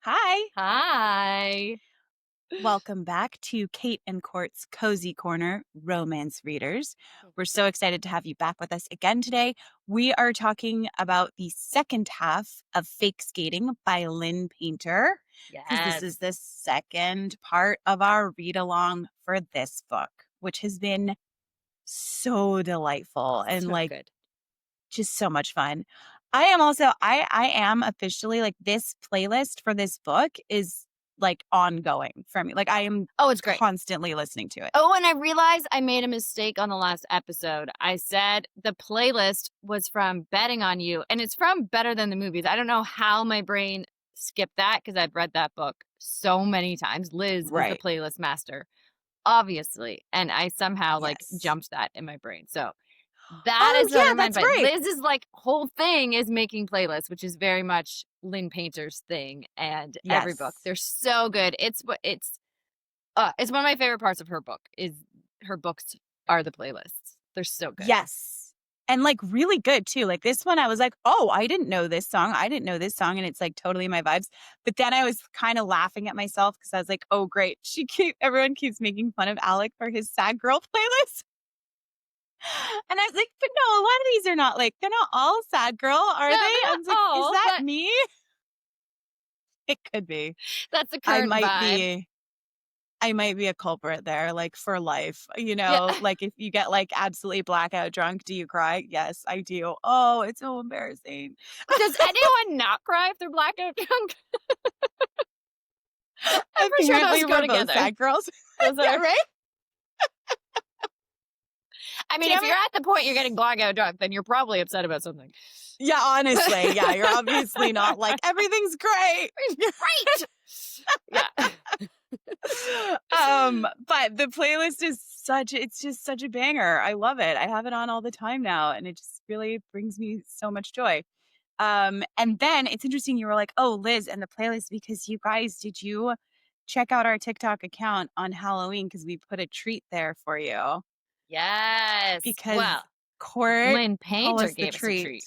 Hi. Hi. Welcome back to Kate and Court's Cozy Corner Romance Readers. We're so excited to have you back with us again today. We are talking about the second half of Fake Skating by Lynn Painter because this is Yes. the second part of our read along for this book, which has been so delightful and So good. just so much fun. I am officially like this playlist for this book is like ongoing for me. Like I am Oh, it's great. constantly listening to it. Oh, and I realized I made a mistake on the last episode. I said the playlist was from Betting on You, and it's from Better Than the Movies. I don't know how my brain skipped that because I've read that book so many times. Liz is the Right. playlist master, obviously, and I somehow Yes. jumped that in my brain. So that Oh is what I yeah, meant that's by right. Liz's whole thing is making playlists, which is very much Lynn Painter's thing. And every book, Yes. they're so good. It's one of my favorite parts of her book. Is her books are the playlists. They're so good. Yes. And like really good too. Like this one I was like, "Oh, I didn't know this song. I didn't know this song." And it's like totally my vibes. But then I was kind of laughing at myself cuz I was like, "Oh, great. Everyone keeps making fun of Alec for his sad girl playlist." And I was like, "But no, a lot of these are not like they're not all sad girl, are No, they?" they're I not was like, "Is all, that but me?" It could be. that's the I current might vibe. be I might be a culprit there, like for life. Yeah. Like if you get like absolutely blackout drunk, do you cry? Yes, I do. Oh, it's so embarrassing. Does anyone not cry if they're blackout drunk? I'm pretty sure those Apparently, go we're both together. sad girls. Those Yeah, are. right? I mean, if Damn you're it. at the point you're getting blackout drunk, then you're probably upset about something. Yeah, honestly. Yeah, you're obviously not like everything's great. Right. Yeah. But the playlist is it's just such a banger. I love it. I have it on all the time now and it just really brings me so much joy. And then it's interesting you were like, "Oh, Liz and the playlist because you guys did you check out our TikTok account on Halloween because we put a treat there for you Yes. because Well, Court Lynn told Painter us the gave us a treat. treat.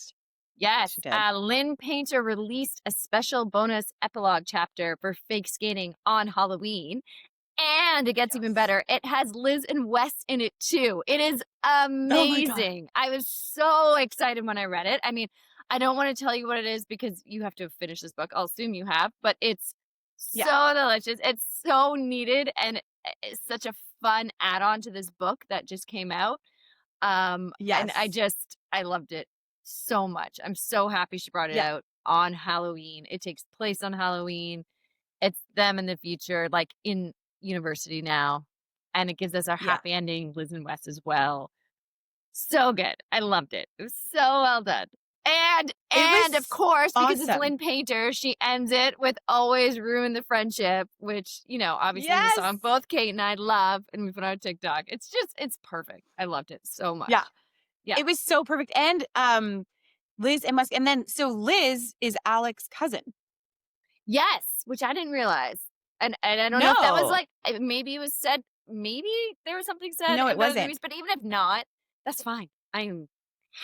Yes, She did. Lynn Painter released a special bonus epilogue chapter for Fake Skating on Halloween. And it gets even Yes. better. It has Liz and Wes in it too. It is Oh my god. amazing. I was so excited when I read it. I mean, I don't want to tell you what it is because you have to finish this book. I'll assume you have, but it's Yeah. so delicious. It's so needed and it's such a fun add-on to this book that just came out. And Yes. I loved it so much. I'm so happy she brought it Yeah. out on Halloween. It takes place on Halloween. It's them in the future, like in university now. And it gives us our Yeah. happy ending, Liz and Wes as well. So good. I loved it. It was so well done. And It and of was course, because it's awesome. Lynn Painter, she ends it with "Always Ruin the Friendship," which, obviously is a Yes. song both Kate and I love and we put on our TikTok. It's perfect. I loved it so Yeah. much. Yeah. It was so perfect. And Liz and Musk and then so Liz is Alec's cousin. Yes, which I didn't realize. And I don't know if that was No. maybe it was said, maybe there was something said No, it in both wasn't. movies, but even if not, that's fine. I'm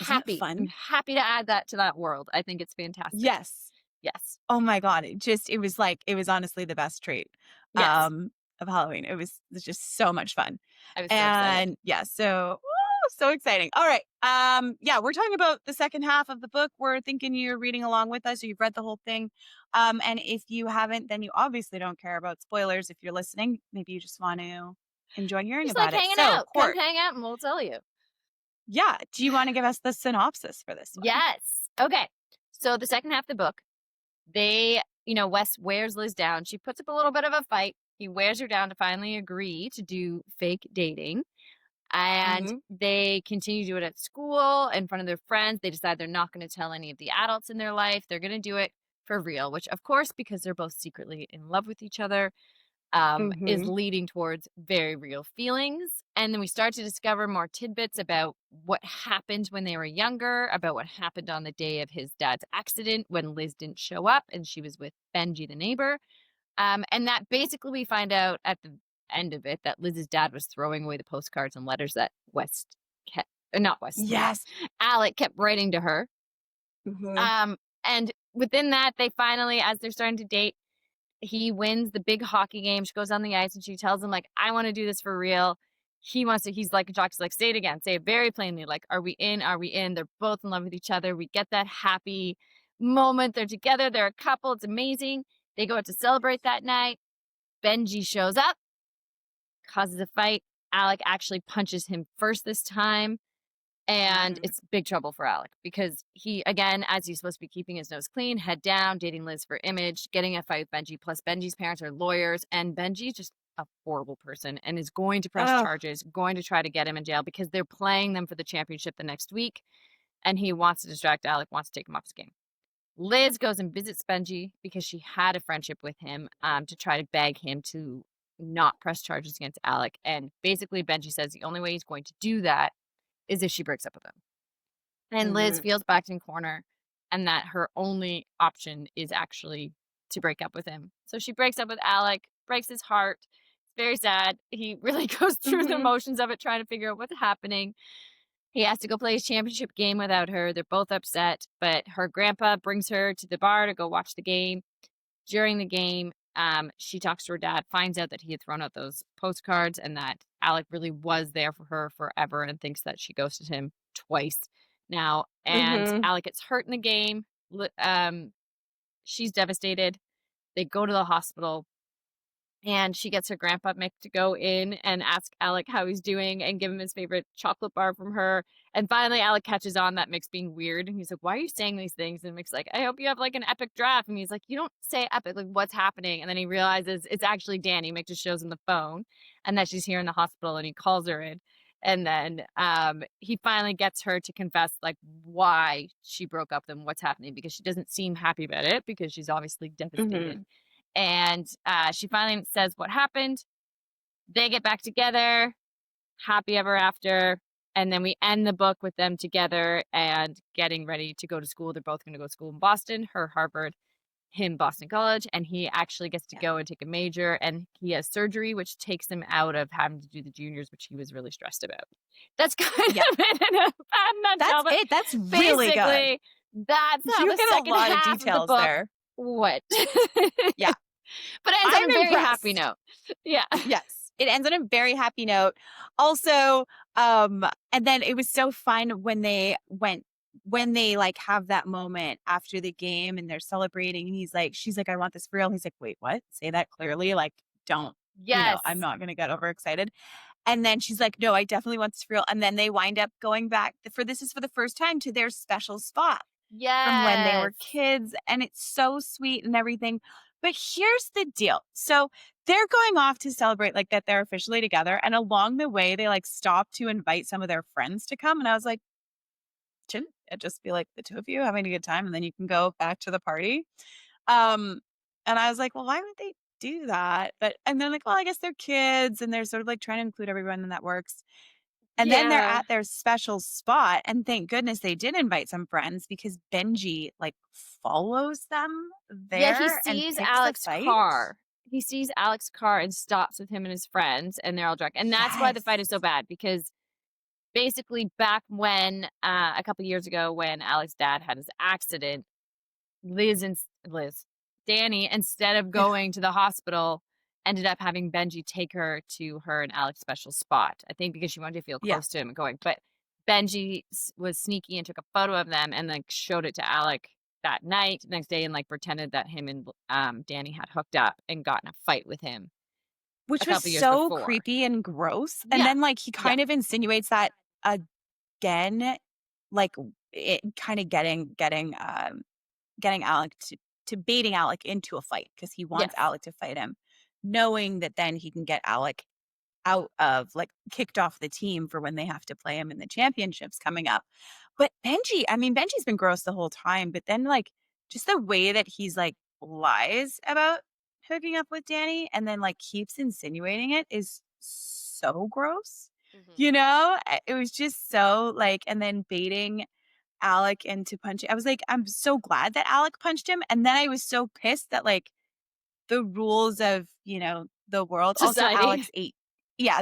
Isn't it happy. I'm fun? happy to add that to that world. I think it's fantastic. Yes. Yes. Oh my god, it was honestly the best treat, Yes. of Halloween. It was just so much fun. I was so excited. And, yeah, so woo, so exciting. Alright, yeah, we're talking about the second half of the book. We're thinking you're reading along with us or you've read the whole thing. And if you haven't, then you obviously don't care about spoilers. If you're listening, maybe you just want to enjoy hearing Just like about it. hanging So, out. Come Court, hang out and we'll tell you. yeah, do you wanna give us the synopsis for this one? Yes. Okay. So the second half of the book, Wes wears Liz down. She puts up a little bit of a fight. He wears her down to finally agree to do fake dating. And Mhm. they continue to do it at school in front of their friends. They decide they're not going to tell any of the adults in their life. They're going to do it for real, which, of course, because they're both secretly in love with each other, is Mhm. leading towards very real feelings. And then we start to discover more tidbits about what happened when they were younger, about what happened on the day of his dad's accident when Liz didn't show up and she was with Benji, the neighbor. And that basically we find out at the end of it that Liz's dad was throwing away the postcards and letters that West kept, not West, Yes. Alec kept writing to her. Mhm. And within that, they finally, as they're starting to date, He wins the big hockey game. She goes on the ice and she tells him, like, I want to do this for real. He wants to, he's like, Jock's like, say it again, say it very plainly. Like, are we in? Are we in? They're both in love with each other. We get that happy moment. They're together. They're a couple. It's amazing. They go out to celebrate that night. Benji shows up, causes a fight. Alec actually punches him first this time. And Mhm. it's big trouble for Alec because he, again, as he's supposed to be keeping his nose clean, head down, dating Liz for image, getting a fight with Benji. Plus, Benji's parents are lawyers, and Benji's just a horrible person and is going to press Oh. charges, going to try to get him in jail because they're playing them for the championship the next week. And he wants to distract Alec, wants to take him off his game. Liz goes and visits Benji because she had a friendship with him to try to beg him to not press charges against Alec. And basically, Benji says the only way he's going to do that is if she breaks up with him. And Liz Mhm. feels backed in corner and that her only option is actually to break up with him. So she breaks up with Alec, breaks his heart. It's very sad. He really goes through the Mhm. motions of it, trying to figure out what's happening. He has to go play his championship game without her. They're both upset, but her grandpa brings her to the bar to go watch the game. During the game, she talks to her dad, finds out that he had thrown out those postcards and that Alec really was there for her forever and thinks that she ghosted him twice now. And Mhm. Alec gets hurt in the game. She's devastated. They go to the hospital. And she gets her grandpa Mick to go in and ask Alec how he's doing and give him his favorite chocolate bar from her. And finally, Alec catches on that Mick's being weird. And he's like, why are you saying these things? And Mick's like, I hope you have like an epic draft. And he's like, you don't say epic. Like, what's happening? And then he realizes it's actually Dani. Mick just shows him the phone and that she's here in the hospital and he calls her in. And then he finally gets her to confess like why she broke up and what's happening because she doesn't seem happy about it because she's obviously devastated. Mhm. And she finally says what happened. They get back together, happy ever after. And then we end the book with them together and getting ready to go to school. They're both going to go to school in Boston, her Harvard, him Boston College. And he actually gets to Yeah. go and take a major. And he has surgery, which takes him out of having to do the juniors, which he was really stressed about. That's kind Yeah. of it in a bad That's nutshell. But it. That's really good. basically, that's how You the hit a second lot of half of the details book there. went. Yeah. But it ends on I'm a very happy impressed. note. Yeah. Yes. It ends on a very happy note. Also, and then it was so fun when they like have that moment after the game and they're celebrating and she's like, I want this for real. And he's like, wait, what? Say that clearly. Like, don't, I'm Yes. not gonna get overexcited. And then she's like, no, I definitely want this for real. And then they wind up going back this is for the first time to their special spot from when they Yes. were kids. And it's so sweet and everything. But here's the deal. So they're going off to celebrate like that they're officially together. And along the way, they like stop to invite some of their friends to come. And I was like, shouldn't it just be like the two of you having a good time and then you can go back to the party? Um, and I was like, well, why would they do that? But and they're like, well, I guess they're kids and they're sort of like trying to include everyone and that works. And then they're Yeah. at their special spot, and thank goodness they did invite some friends because Benji, like, follows them Yeah, he there and sees picks a Alex's fight. car. He sees Alex's car and stops with him and his friends, and they're all drunk. And that's why the Yes. fight is so bad because basically back when a couple years ago when Alex's dad had his accident, Liz, Dani, instead of Yeah. going to the hospital, ended up having Benji take her to her and Alex's special spot. I think because she wanted to feel Yeah. close to him and going. But Benji was sneaky and took a photo of them and like showed it to Alec that night, the next day, and like pretended that him and Dani had hooked up and gotten a fight with him a Which was couple years so before. creepy and gross. And Yeah, then, like, he yeah, kind of insinuates that again, like, it kinda getting Alec to baiting Alec into a fight because he wants yes, Alec to fight him, knowing that then he can get Alec out of like kicked off the team for when they have to play him in the championships coming up. But Benji, I mean, Benji's been gross the whole time, but then like just the way that he's like lies about hooking up with Dani and then like keeps insinuating it is so gross. hmm It was just so like, and then baiting Alec into punching. I was like, I'm so glad that Alec punched him. And then I was so pissed that like the rules of, the world. Also, society.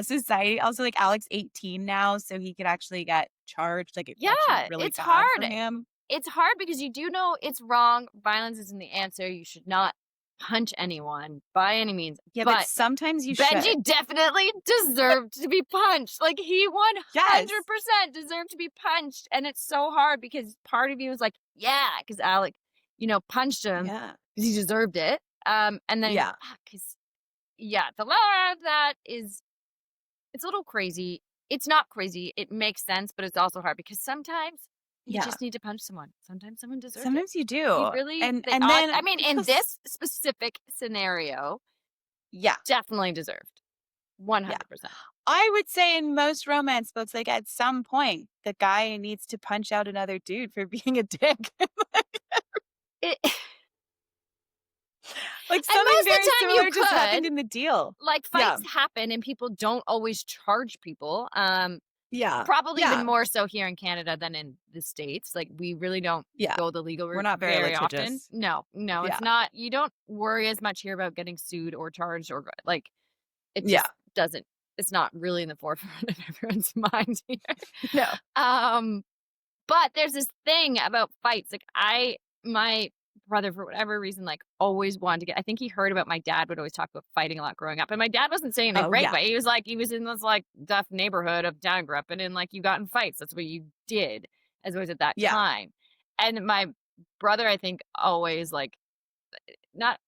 society. Also, like Alex 18 now, so he could actually get charged. Like it's actually Yeah, really it's bad for hard. him. It's hard because you do know it's wrong. Violence isn't the answer. You should not punch anyone by any means, Yeah, but but sometimes you should. Benji definitely deserved to be punched. Like, he Yes. 100% deserved to be punched, and it's so hard because part of you is like, "Yeah," because Alec, punched him Yeah. because he deserved it, and then Yeah. because yeah, the law of that is it's a little crazy. It's not crazy, it makes sense, but it's also hard because sometimes you Yeah. just need to punch someone. Sometimes someone deserves it. Sometimes you You do. really And they and odd then I mean, it in feels this specific scenario, yeah. definitely deserved. Yeah. 100%. I would say in most romance books, like at some point, the guy needs to punch out another dude for being a dick. It Like And something most of very the time you similar just happened could. in the deal. Like, Yeah. fights happen and people don't always charge people, Yeah. probably even Yeah. more so here in Canada than in the States. Like, we really don't Yeah. go the legal We're route not very very often. litigious. No, no, Yeah. it's not you don't worry as much here about getting sued or charged or, like, it Yeah. just doesn't it's not really in the forefront of everyone's mind here. No. Um But there's this thing about fights, like, my brother, for whatever reason, like, always wanted to get I think he heard about my dad would always talk about fighting a lot growing up, and my dad wasn't saying in a Oh great yeah. way, he was like he was in this, like, tough neighborhood of town I grew up in, and, like, you got in fights, that's what you did, as always at that Yeah. time, and my brother, I think, always, like, not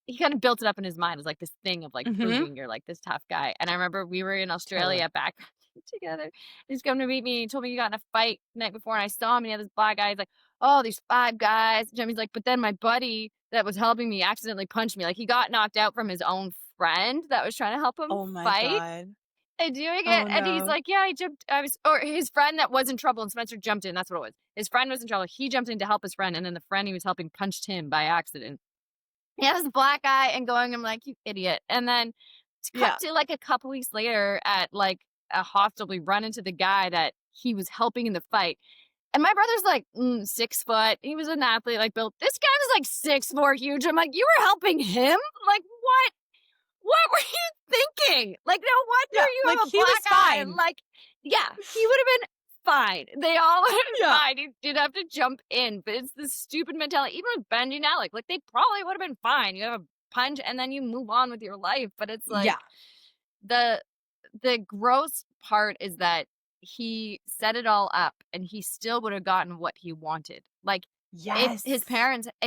he kind of built it up in his mind as, like, this thing of, like, Mhm. proving you're, like, this tough guy, and I remember we were in Totally. Australia back together, he's coming to meet me, he told me he got in a fight the night before, and I saw him, and he had this black guy, he's like, "Oh, these 5 guys," Jimmy's like, "But then my buddy that was helping me accidentally punched me," like, he got knocked out from his own friend that was trying to help him Oh my fight God. and doing it, Oh and he's no. like, "Yeah, I was" or his friend that was in trouble, and Spencer jumped in, that's what it was. His friend was in trouble, he jumped in to help his friend, and then the friend he was helping punched him by accident. Yeah, this black guy and going, I'm like, "You idiot." And then to cut Yeah. to, like, a couple weeks later at, like, a hostel, we run into the guy that he was helping in the fight. And my brother's like, 6 foot. He was an athlete, like, built. This guy was like 6'4", huge. I'm like, "You were helping him? Like, what? What were you thinking? Like, no wonder Yeah. you Like have a he was black eye." And fine. like, yeah, he would have been fine. They all would have been Yeah. fine. He did have to jump in, but it's this stupid mentality. Even with Benji and Alec, like, they probably would have been fine. You have a punch and then you move on with your life. But it's like Yeah. the the gross part is that he set it all up and he still would have gotten what he wanted. Like, Yes. if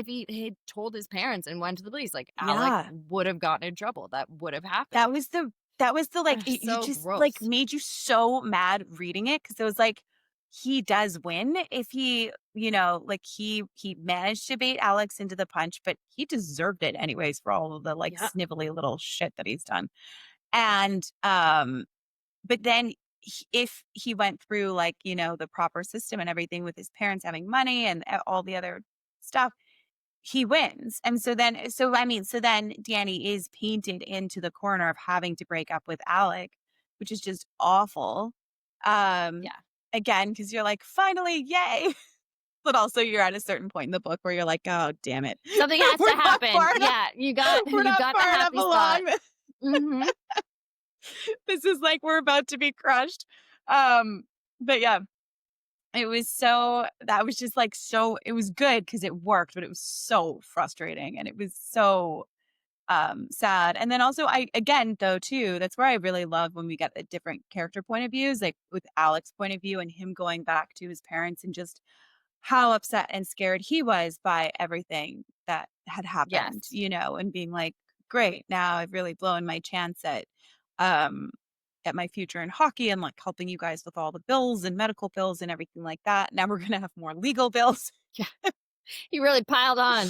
he had told his parents and went to the police, like, Alec Yeah. would have gotten in trouble. That would have happened. That was the like Ugh, you so just gross. like made you so mad reading it because it was like he does win if he like he managed to bait Alex into the punch, but he deserved it anyways for all of the like Yeah. snivelly little shit that he's done. And but then if he went through like the proper system and everything with his parents having money and all the other stuff, he wins. And so then Danny is painted into the corner of having to break up with Alec, which is just awful. Um, Yeah. Again, because you're like, finally, yay. But also you're at a certain point in the book where you're like, oh, damn it. Something has We're to not happen. far enough. Yeah, We're you not got the far enough happy spot. along. Mhm. This is like we're about to be crushed. But yeah, that was just like it was good because it worked, but it was so frustrating and it was so sad. And then also I again though too, that's where I really love when we get a different character point of views, like with Alex's point of view and him going back to his parents and just how upset and scared he was by everything that had happened, Yes. and being like, great, now I've really blown my chance um at my future in hockey and like helping you guys with all the bills and medical bills and everything like that. Now we're gonna have more legal bills. Yeah. He really piled on.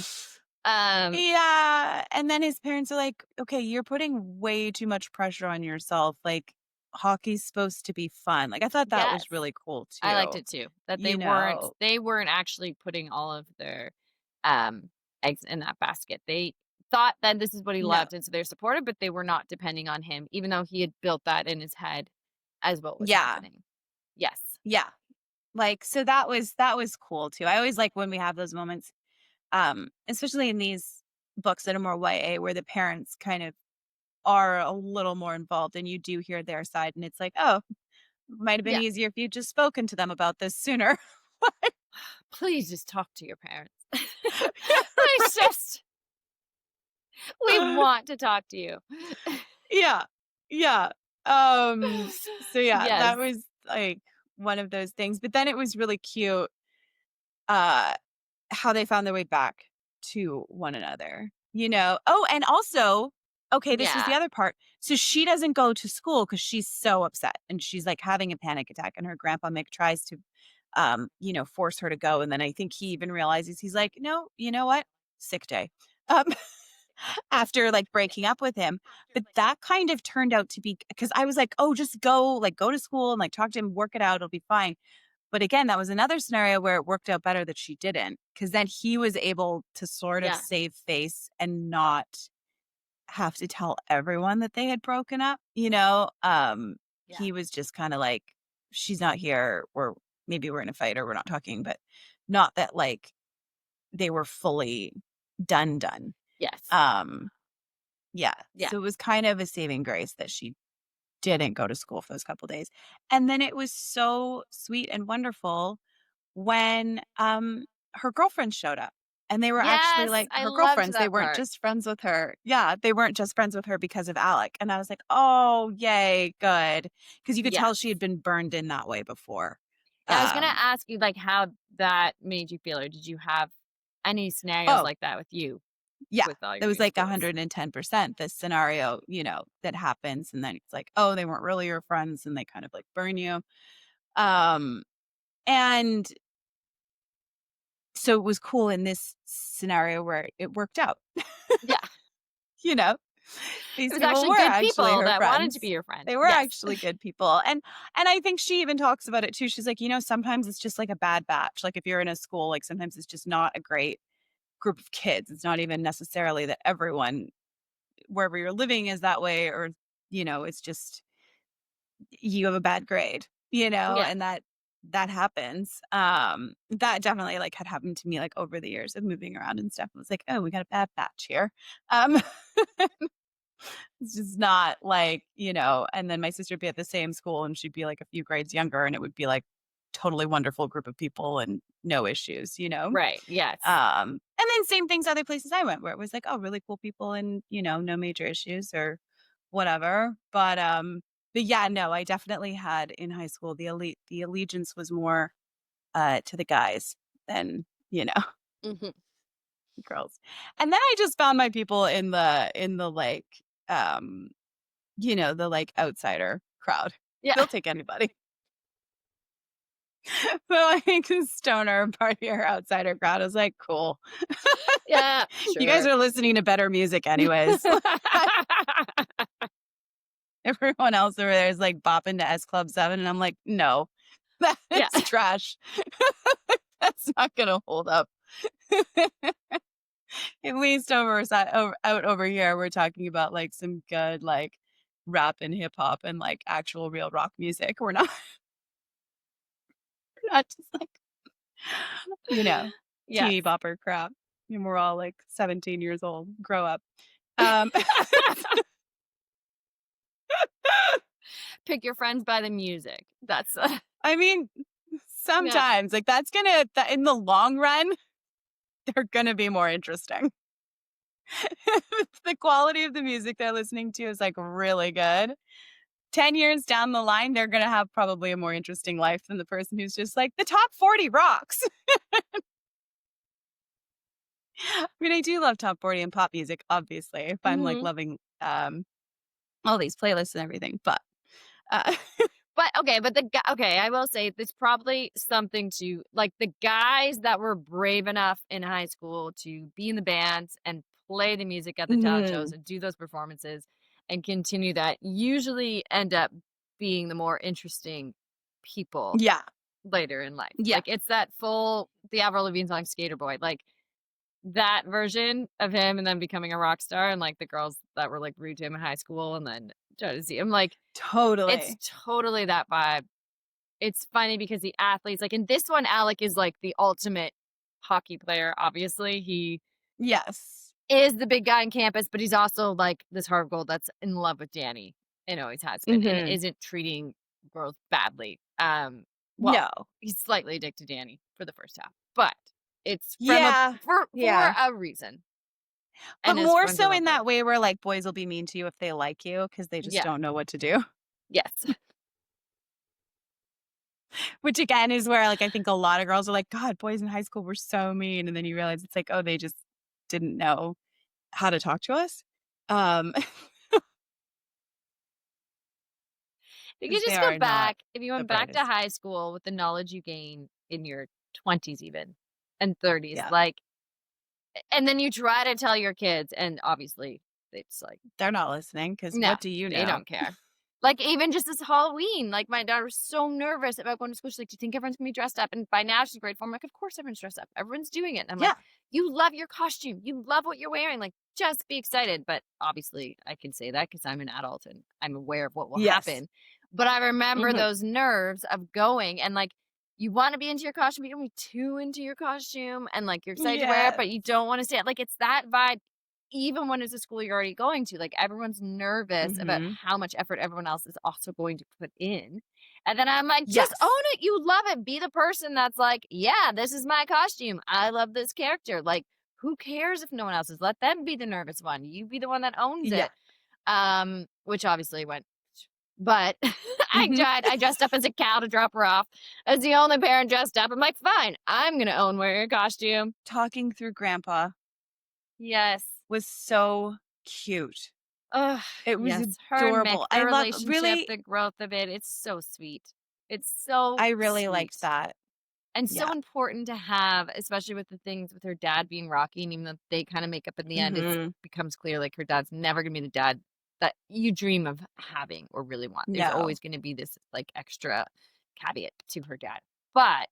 Um, Yeah. And then his parents are like, okay, you're putting way too much pressure on yourself. Like, hockey's supposed to be fun. Like, I thought that yes. was really cool I liked too. it too. That You know, they weren't actually putting all of their um eggs in that basket. They thought that this is what he no. loved and so they're supportive, but they were not depending on him, even though he had built that in his head as what was Yeah. happening. Yes. Yeah. Like, so that was cool too. I always like when we have those moments, especially in these books that are more YA where the parents kind of are a little more involved and you do hear their side and it's like, oh, might have been Yeah. easier if you'd just spoken to them about this sooner. Please just talk to your parents. Please just We want to talk to you. Yeah. Yeah. So yeah, Yes. that was like one of those things. But then it was really cute uh how they found their way back to one another. Oh, and also, okay, this was the Yeah. other part. So she doesn't go to school because she's so upset and she's like having a panic attack and her grandpa Mick tries to force her to go. And then I think he even realizes he's like, no, you know what? Sick day. Um after like breaking up with him. But that kind of turned out to be because I was like, oh, just go, like go to school and like talk to him, work it out, it'll be fine. But again, that was another scenario where it worked out better that she didn't, because then he was able to sort of Yeah. save face and not have to tell everyone that they had broken up, Yeah. he was just kind of like, she's not here, or maybe we're in a fight or we're not talking, but not that like they were fully done. Yes. Um, yeah. Yeah. So it was kind of a saving grace that she didn't go to school for those couple days. And then it was so sweet and wonderful when her girlfriends showed up. And they were actually Yes, like I her loved girlfriends. They that weren't part. just friends with her. Yeah, they weren't just friends with her because of Alec. And I was like, "Oh, yay, good." Because you could tell Yes. she had been burned in that way before. Yeah, I was gonna Um, ask you, like, how that made you feel, or did you have any scenarios oh, like that with you, yeah. with all your That was new like schools? 110% this scenario, that happens. And then it's like, oh, they weren't really your friends and they kind of like burn you. Um, and so it was cool in this scenario where it worked out, Yeah. you know? It These was people actually were good actually people her that wanted to be friends. your friends. They were Yes. actually good people, and I think she even talks about it too. She's like, sometimes it's just like a bad batch. Like if you're in a school, like sometimes it's just not a great group of kids. It's not even necessarily that everyone wherever you're living is that way, or it's just you have a bad grade, Yeah. and that happens. That definitely like had happened to me like over the years of moving around and stuff. It was like, oh, we got a bad batch here. Um It's just not like, and then my sister would be at the same school and she'd be like a few grades younger and it would be like totally wonderful group of people and no issues. Right. Yes. And then same things other places I went where it was like, oh, really cool people and, no major issues or whatever. But yeah, no, I definitely had in high school the allegiance was more to the guys than, Mhm. girls. And then I just found my people in the like um the, like, outsider crowd. Yeah. They'll take anybody. The, like, stoner partier outsider crowd is like, "Cool. Yeah. You guys Sure. are listening to better music anyways." Everyone else over there is, like, bopping to S Club 7, and I'm like, "No. Yeah. That's trash. That's not gonna hold up." At least out over here, we're talking about, like, some good, like, rap and hip hop and, like, actual real rock music. We're not we're not just, like you know, Yes. teeny bopper crap. And we're all like 17 years old. Grow up. Um, Pick your friends by the music. That's I mean, yeah. sometimes like that in the long run, they're gonna be more interesting. If the quality of the music they're listening to is like really good. 10 years down the line, they're gonna have probably a more interesting life than the person who's just like the top 40 rocks. I mean, I do love top 40 and pop music, obviously, if I'm like Mhm. loving all these playlists and everything. But uh But okay, but okay, I will say there's probably something to like the guys that were brave enough in high school to be in the bands and play the music at the talent shows mhm. and do those performances and continue that usually end up being the more interesting people Yeah. later in life. Yeah. Like it's that full the Avril Lavigne song Skater Boy. Like that version of him and then becoming a rock star and like the girls that were like rude to him in high school and then try to see him like it's Totally. totally that vibe. It's funny because the athletes like, in this one, Alec is, like, the ultimate hockey player, obviously. He Yes. is the big guy on campus, but he's also, like, this heart of gold that's in love with Dani and always has been and Mhm. isn't treating girls badly. Well, No. he's slightly addicted to Dani for the first half, but it's from a Yeah. for Yeah. a reason. But and his more friends are so in lovely. that way where, like, boys will be mean to you if they like you because they just Yeah. don't know what to do. Yes. Which again is where, like, I think a lot of girls are like, "God, boys in high school were so mean," and then you realize it's like, "Oh, they just didn't know how to talk to us." Um, You could because they just go are not back if you the went back to brightest. high school with the knowledge you gain in your 20s even and 30s, Yeah, like and then you try to tell your kids, and obviously, it's like, they're not listening because no, what do you they know? don't care. Like, even just this Halloween, like, my daughter was so nervous about going to school. She's like, "Do you think everyone's gonna be dressed up?" And by now she's in grade 4. I'm like, "Of course everyone's dressed up. Everyone's doing it." And I'm like, Yeah. "You love your costume. You love what you're wearing. Like, just be excited." But obviously, I can say that because 'cause I'm an adult and I'm aware of what will Yes. happen. But I remember Mhm. those nerves of going and, like, you wanna be into your costume, but you don't be too into your costume, and, like, you're excited to wear it, Yes. but you don't wanna stay like, it's that vibe even when it's a school you're already going to, like, everyone's nervous about Mhm. how much effort everyone else is also going to put in, and then I'm like, "Just own Yes. it, you love it, be the person that's like, 'Yeah, this is my costume, I love this character,' like, who cares if no one else is? Let them be the nervous one, you be the one that owns Yeah. it." Which obviously went but Mhm. I dressed up as a cow to drop her off. As the only parent dressed up, I'm like, "Fine, I'm gonna own wearing a costume." Talking through grandpa Yes. was so cute. Ugh, It was yes, her and Mick, adorable. their I love relationship, really the growth of it, it's so sweet. It's so I really liked sweet that. and Yeah. so important to have, especially with the things with her dad being Rocky, and even though they kinda make up in the end, it's Mhm. becomes clear, like, her dad's never gonna be the dad that you dream of having or really want. There's No. always gonna be this, like, extra caveat to her dad. But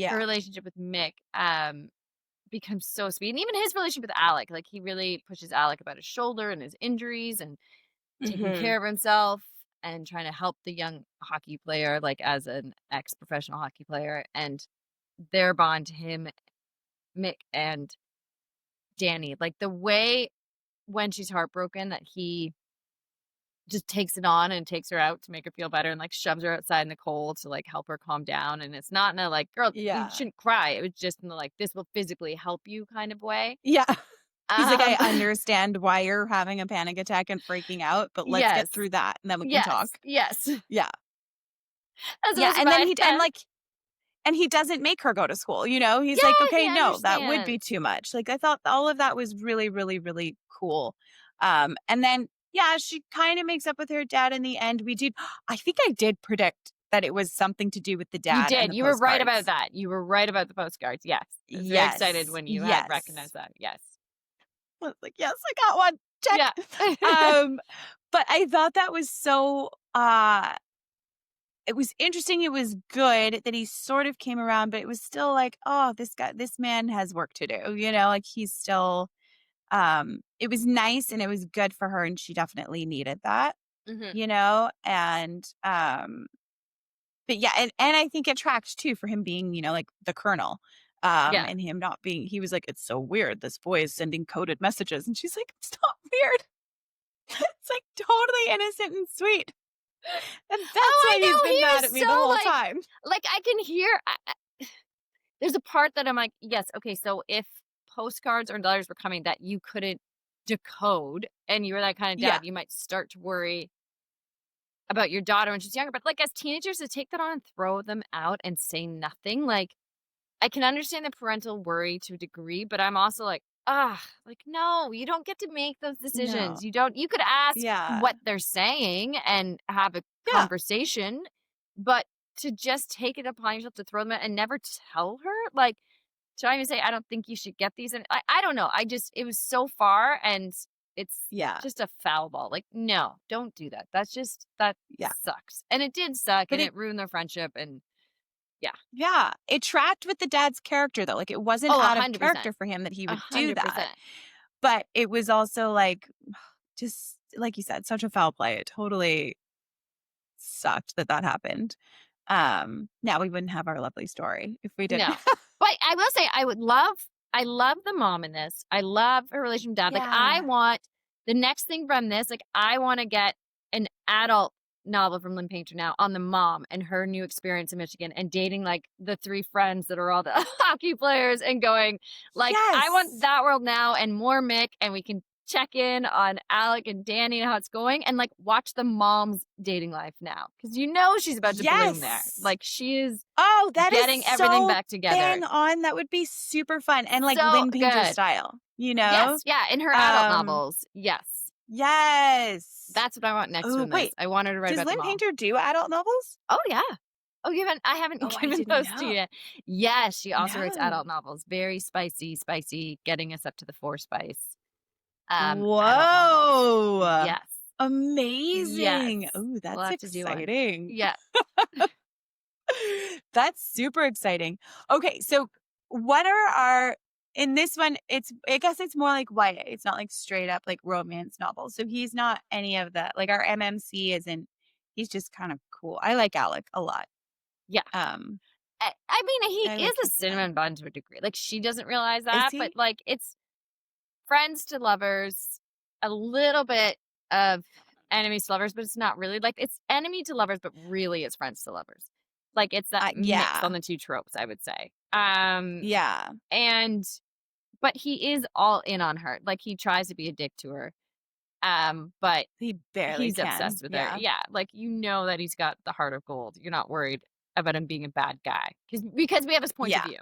her Yeah. relationship with Mick, becomes so sweet, and even his relationship with Alec, like, he really pushes Alec about his shoulder and his injuries and taking Mhm. care of himself and trying to help the young hockey player, like, as an ex-professional hockey player, and their bond to him, Mick and Danny, like, the way when she's heartbroken that he just takes it on and takes her out to make her feel better and, like, shoves her outside in the cold to, like, help her calm down, and it's not in a, like, "Girl, you Yeah. shouldn't cry." It was just in the, like, "This will physically help you" kind of way. Yeah. He's like, "I Um, understand why you're having a panic attack and freaking out, but let's get yes. through that, and then we can Yes, talk." yes. Yeah. As Yeah, opposed to and then my he doesn't make her go to school, you know? He's like, yeah, "Okay, he no, that would be understands. too much." Like, I thought all of that was really, really, really cool. And then, yeah, she kinda makes up with her dad in the end. We did I think I did predict that it was something to do with the You dad and did, the you were right about postcards. that. You were right about the postcards, yes. I was very excited Yes. when you had Yes. recognized that, yes. I was like, "Yes, I got one. Yeah. Check." Um, but I thought that was so, it was interesting, it was good that he sort of came around, but it was still like, "Oh, this man has work to do," you know, like, he's still, it was nice and it was good for her, and she definitely needed that, Mhm. you know, and, but yeah, and I think it tracked too for him being, you know, like, the colonel, Yeah. and him not being he was like, "It's so weird, this boy is sending coded messages," and she's like, "It's not weird. It's, like, totally innocent and sweet, and Oh, that's I why he's know, been he mad was at me the so, whole time." I can hear there's a part that I'm like, "Yes, okay, so if postcards or letters were coming that you couldn't decode and you were that kind of Yeah. dad, you might start to worry about your daughter when she's younger." But, like, as teenagers to take that on and throw them out and say nothing, like, I can understand the parental worry to a degree, but I'm also like, "Ah, like, no, you don't get to make those No. decisions. You could ask Yeah. what they're saying and have a Yeah. conversation, but to just take it upon yourself to throw them out and never tell her, like, trying to say, "I don't think you should get these," and I don't know, I just it was so far, and it's Yeah. just a foul ball, like, no, don't do that. That Yeah. sucks, and it did suck, But and it it ruined their friendship, and yeah. yeah, it tracked with the dad's character though, like, it wasn't Oh, out of 100%. character for him that he would do that, 100%. but it was also, like, just like you said, such a foul play. It totally sucked that that happened. Now we wouldn't have our lovely story if we didn't. No. But I will say I love the mom in this. I love her relation with dad. Like, I Yeah. want the next thing from this, like, I wanna get an adult novel from Lynn Painter now on the mom and her new experience in Michigan and dating like the 3 friends that are all the hockey players and going like, I want Yes. that world now and more Mick, and we can check in on Alec and Dani and how it's going and like watch the mom's dating life now. Cause she's about to bloom there. Yes. Like she is Oh, that is getting everything so back together. bang on. That would be super fun and like So Lynn Painter good. style, you know? Yes, yeah, in her adult Um, novels. Yes. yes. That's what I want next Oh, from this. wait. I want her to write Does about the Lynn mom. Painter do adult novels? Oh, yeah. Oh, I haven't Oh, I given didn't those to know. you yet. Yes, she also writes adult No. novels. Very spicy, spicy, getting us up to the 4 spice, adult novels. Whoa. Yes. Yes. Amazing. Oh, We'll that's have to do one. exciting. Yeah. That's super exciting. Okay, so what are our in this one, I guess it's more like YA. It's not like straight up like romance novels. So he's not any of that. Like our MMC isn't he's just kind of cool. I like Alec a lot. Yeah. Um, I mean, I he is like a his style. cinnamon bun to a degree. Like, she doesn't realize Is that, but, he? like, it's friends to lovers, a little bit of enemies to lovers, but it's not really. Like, it's enemy to lovers, but really it's friends to lovers. Like, it's that mix Yeah. on the 2 tropes, I would say. Yeah. And but he is all in on her. Like, he tries to be a dick to her, but He barely he's can. obsessed with her. Yeah. Yeah, like, that he's got the heart of gold. You're not worried about him being a bad guy because we have his point of Yeah. view.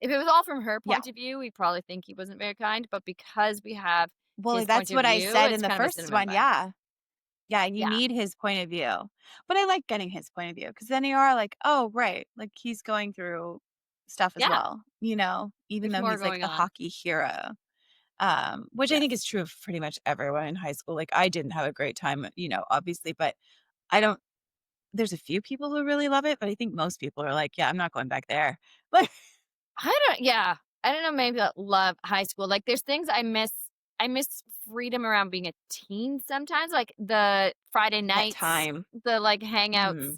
If it was all from her Yeah. point of view, we'd probably think he wasn't very kind, but because we have Well, his point that's of what I view, said in it's the kind of a first cinnamon one. bun. Yeah. Yeah, you Yeah. need his point of view. But I like getting his point of view because then you are like, "Oh, right." Like he's going through stuff as Yeah. well, even There's though more he's like going the on. hockey hero. Which I think Yes. is true of pretty much everyone in high school. Like I didn't have a great time, obviously, but I don't there's a few people who really love it, but I think most people are like, "Yeah, I'm not going back there." Like I don't know, maybe I love high school. Like, there's things I miss. I miss freedom around being a teen sometimes, like the Friday that nights, time. the, like, hangouts, Mhm.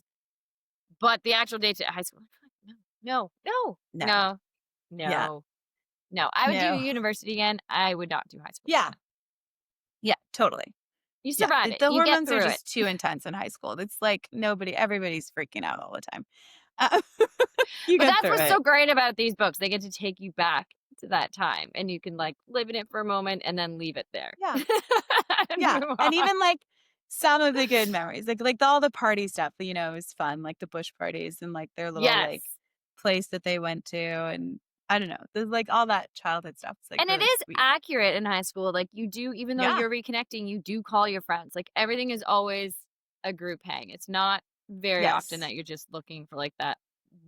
but the actual dates at high school, I feel like, no, no, No. no, Yeah. no, no. I would do No. university again. I would not do high school Yeah. again. Yeah, totally. You Yeah, survive the it. the You get hormones are through it. just too intense in high school. It's like everybody's freaking out all the time. Uh, you But get that's through what's it. so great about these books. They get to take you back to that time, and you can, like, live in it for a moment and then leave it there. Yeah, And yeah, move and on. even, like, some of the good memories, all the party stuff, is fun, like the bush parties and, like, their little, Yes. like, place that they went to, and I don't know, there's, like, all that childhood stuff is, like, And it really is sweet. accurate in high school, like, you do even though Yeah, you're reconnecting, you do call your friends, like, everything is always a group hang. It's not very often yes. that you're just looking for, like, that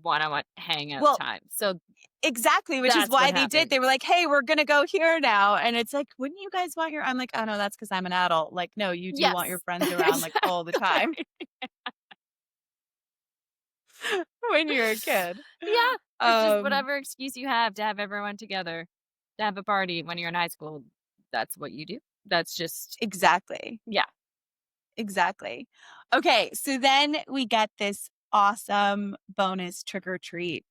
one-on-one hangout Well, time, so exactly, which is that's why what they did. happens. They were like, "Hey, we're gonna go here now," and it's like, "Wouldn't you guys want your" I'm like, "Oh, no, that's because 'cause I'm an adult." Like, "No, you do want your Yes. friends around, like, all the time Exactly. when you're a kid. Yeah, it's just Um, whatever excuse you have to have everyone together, to have a party when you're in high school, that's what you do. That's just exactly, yeah. exactly. Okay, so then we get this awesome bonus trick or treat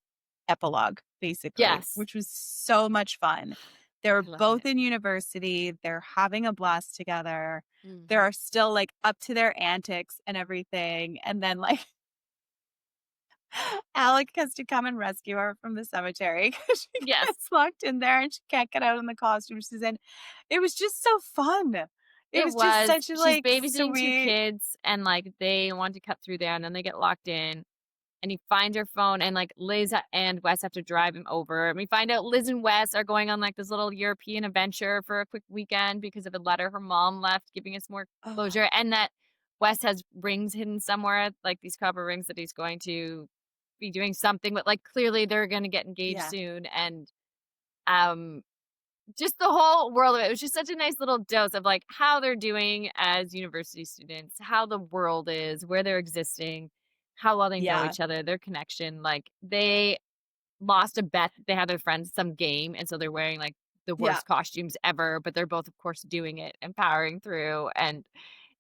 epilogue, basically, Yes. which was so much fun. They were I love both it. in university, they're having a blast together. Mhm. They're still, like, up to their antics and everything, and then, like, Alec has to come and rescue her from the cemetery 'cause she Yes. gets locked in there and she can't get out in the costume she's in. It was just so fun. It It was just was. such a, She's like, babysitting 2 sweet kids, and, like, they want to cut through there, and then they get locked in, and he finds her phone, and, like, Liz and Wes have to drive him over, and we find out Liz and Wes are going on, like, this little European adventure for a quick weekend because of a letter her mom left giving us more Oh, closure, and that Wes has rings hidden somewhere, like, these copper rings that he's going to be doing something, but, like, clearly they're gonna get engaged yeah, soon, and, um just the whole world of it. It was just such a nice little dose of, like, how they're doing as university students, how the world is, where they're existing, how well they know yeah, each other, their connection. Like, they lost a bet. They had their friends some game, and so they're wearing, like, the yeah, worst costumes ever, but they're both, of course, doing it and powering through, and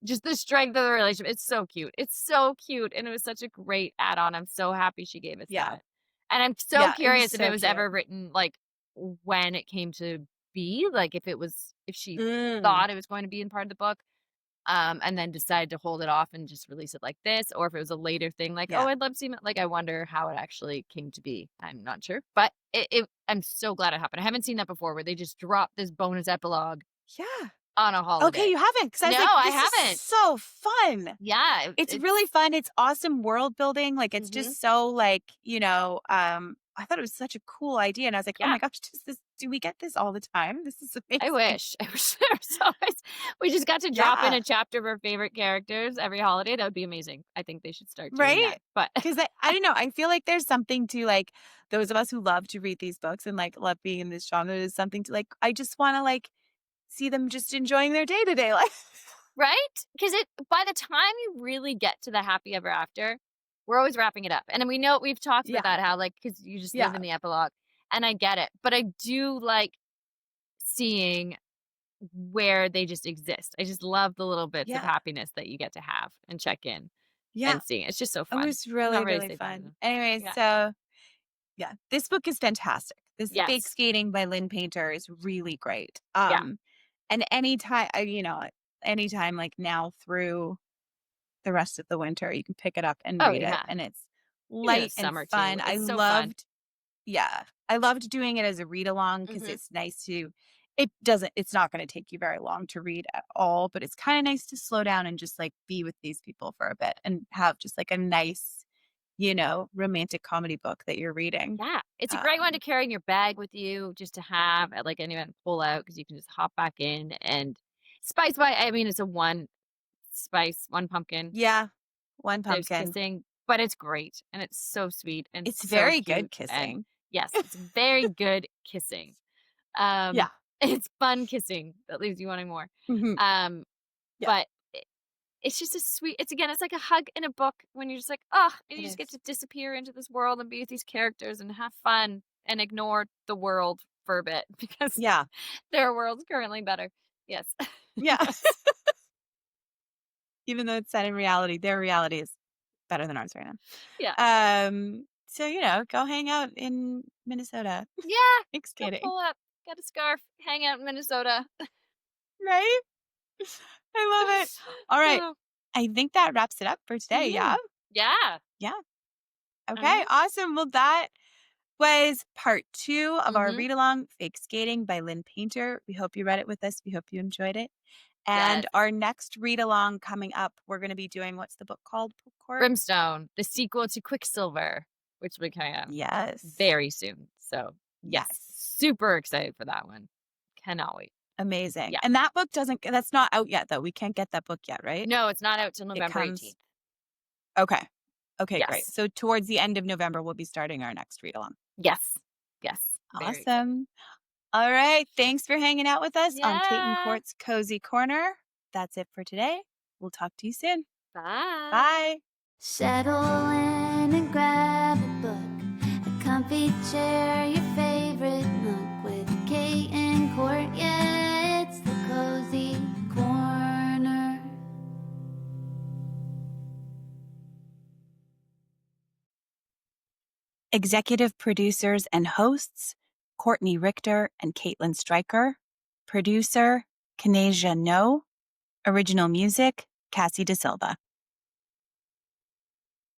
just the strength of the relationship. It's so cute. It's so cute, and it was such a great add-on. I'm so happy she gave us yeah, that. And I'm so yeah, it was curious if it so was cute. ever written, like, when it came to be, like, if she Mm. thought it was going to be in part of the book. and then decide to hold it off and just release it like this, or if it was a later thing, like, oh, Yeah. I'd love to see like I wonder how it actually came to be. I'm not sure, but I'm so glad it happened. I haven't seen that before where they just drop this bonus epilogue Yeah. on a Okay, holiday. you haven't, because I was No, like, I this is haven't. so fun. Yeah, It's really fun. It's awesome world building. Like, it's mhm. just so like, I thought it was such a cool idea. And I was like, oh Yeah. my gosh, do we get this all the time? This is I amazing. wish. I wish there was always we just got to drop in Yeah. a chapter of our favorite characters every holiday. That would be amazing. I think they should start doing Right? that. But Because I don't know. I feel like there's something to like those of us who love to read these books and like love being in this genre. There's something to like, I just want to like see them just enjoying their day to day life. right? Because it by the time you really get to the happy ever after, we're always wrapping it up. And we know we've talked about Yeah. that, how like because you just live Yeah. in the epilogue. And I get it. But I do like seeing where they just exist. I just love the little bits of Yeah. happiness that you get to have and check in Yeah. and see. It's just so It fun. was I'm really, not ready to really say bye fun. though. Anyway, Yeah. so yeah, this book is fantastic. This Fake Yes. Skating by Lynn Painter is really great. Yeah. And anytime like now through the rest of the winter, you can pick it up and Oh read it, yeah. and it's Even in the light and summer too. fun. It's so fun. I loved doing it as a read along because Mhm. it's nice to it's not going to take you very long to read at all, but it's kind of nice to slow down and just like be with these people for a bit and have just like a nice, romantic comedy book that you're reading. Yeah, it's a great one to Um, carry in your bag with you just to have at, like, any event, pull out because you can just hop back in and spice by I mean, it's a one spice, one pumpkin, yeah, one there's pumpkin. kissing, but it's great, and it's so sweet and It's so very good cute, and kissing. yes, it's very good kissing. Um, Yeah. it's fun kissing that leaves you wanting more. Mhm. Um, Yeah, but it's just a sweet it's again, it's like a hug in a book when you're just like, oh, and it you just get is. to disappear into this world and be with these characters and have fun and ignore the world for a bit because Yeah. their world's currently better. Yes. Yeah. Yes. Even though it's set in reality, their reality is better than ours right Yeah. now. So, go hang out in Minnesota. Yeah. Fake Go skating. pull up, get a scarf, hang out in Minnesota. Right? I love it. All right. Oh. I think that wraps it up for today. Yeah. Mhm. Yeah. Yeah. Okay. Uh-huh. Awesome. Well, that was part 2 of our Mhm. read along, Fake Skating by Lynn Painter. We hope you read it with us. We hope you enjoyed it. And Yes. our next read along coming up, we're going to be doing what's the book called? Court? Brimstone, the sequel to Quicksilver, which will be coming out Yes. very soon. So, yes, Yes. super excited for that one. Cannot wait. Amazing. Yeah. And that book that's not out yet, though. We can't get that book yet, right? No, it's not out till It November comes. 18th. Okay. Okay, great. Yes. So towards the end of November, we'll be starting our next read along. Yes. Yes. Very excited. Awesome. All right. Thanks for hanging out with us on Kate and Yeah. Court's Cozy Corner. That's it for today. We'll talk to you soon. Bye. Bye. Settle in and grab a book, a comfy chair, your favorite nook with Kate and Court. Yeah, it's the Cozy Corner. Executive producers and hosts, Courtney Richter and Caitlin Stryker. Producer, Kanasia No. Original music, Cassie DeSilva.